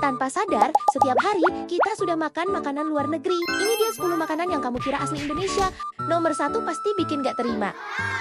Tanpa sadar, setiap hari kita sudah makan makanan luar negeri. Ini dia 10 makanan yang kamu kira asli Indonesia. Nomor 1 pasti bikin gak terima.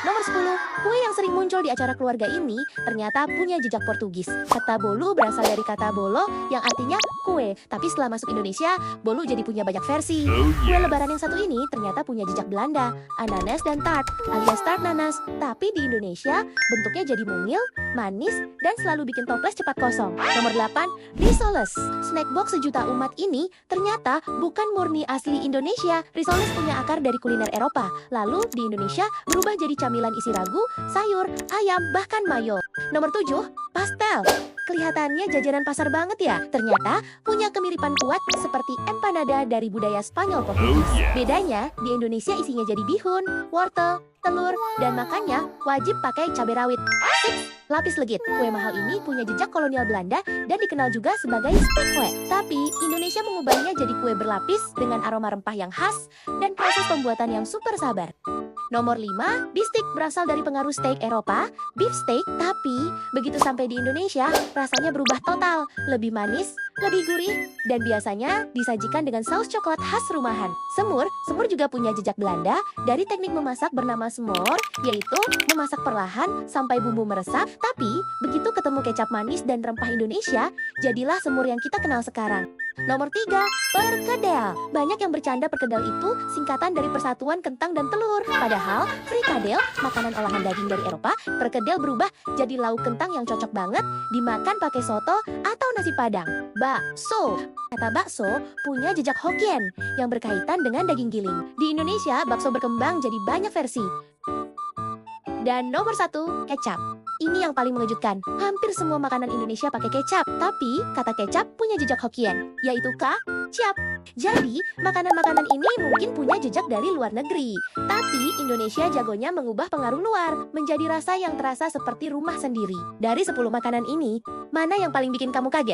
Nomor 10, kue yang sering muncul di acara keluarga ini ternyata punya jejak Portugis. Kata bolu berasal dari kata bolo yang artinya kue. Tapi setelah masuk Indonesia, bolu jadi punya banyak versi. Kue lebaran yang satu ini ternyata punya jejak Belanda, ananas dan tart, alias tart nanas. Tapi di Indonesia, bentuknya jadi mungil, manis, dan selalu bikin toples cepat kosong. Nomor 8, risoles. Snack box sejuta umat ini ternyata bukan murni asli Indonesia. Risoles punya akar dari kuliner Eropa. Lalu di Indonesia berubah jadi camilan isi ragu, sayur, ayam, bahkan mayo. Nomor 7, pastel. Kelihatannya jajanan pasar banget ya. Ternyata punya kemiripan kuat seperti empanada dari budaya Spanyol Portugis. Bedanya, di Indonesia isinya jadi bihun, wortel, telur, dan makanya wajib pakai cabai rawit. 6. Lapis legit. Kue mahal ini punya jejak kolonial Belanda dan dikenal juga sebagai steak kue. Tapi Indonesia mengubahnya jadi kue berlapis dengan aroma rempah yang khas dan proses pembuatan yang super sabar. Nomor 5, bistik berasal dari pengaruh steak Eropa, beef steak, tapi begitu sampai di Indonesia, rasanya berubah total, lebih manis, lebih gurih, dan biasanya disajikan dengan saus coklat khas rumahan. Semur juga punya jejak Belanda dari teknik memasak bernama semur, yaitu memasak perlahan sampai bumbu meresap, tapi begitu ketemu kecap manis dan rempah Indonesia, jadilah semur yang kita kenal sekarang. Nomor 3, perkedel. Banyak yang bercanda perkedel itu singkatan dari persatuan kentang dan telur. Padahal, frikadel, makanan olahan daging dari Eropa, perkedel berubah jadi lauk kentang yang cocok banget dimakan pakai soto atau nasi padang. Bakso. Kata bakso punya jejak Hokkien yang berkaitan dengan daging giling. Di Indonesia, bakso berkembang jadi banyak versi. Dan nomor 1, kecap. Ini yang paling mengejutkan. Hampir semua makanan Indonesia pakai kecap. Tapi, kata kecap punya jejak Hokkien, yaitu kacap. Jadi, makanan-makanan ini mungkin punya jejak dari luar negeri. Tapi, Indonesia jagonya mengubah pengaruh luar menjadi rasa yang terasa seperti rumah sendiri. Dari 10 makanan ini, mana yang paling bikin kamu kaget?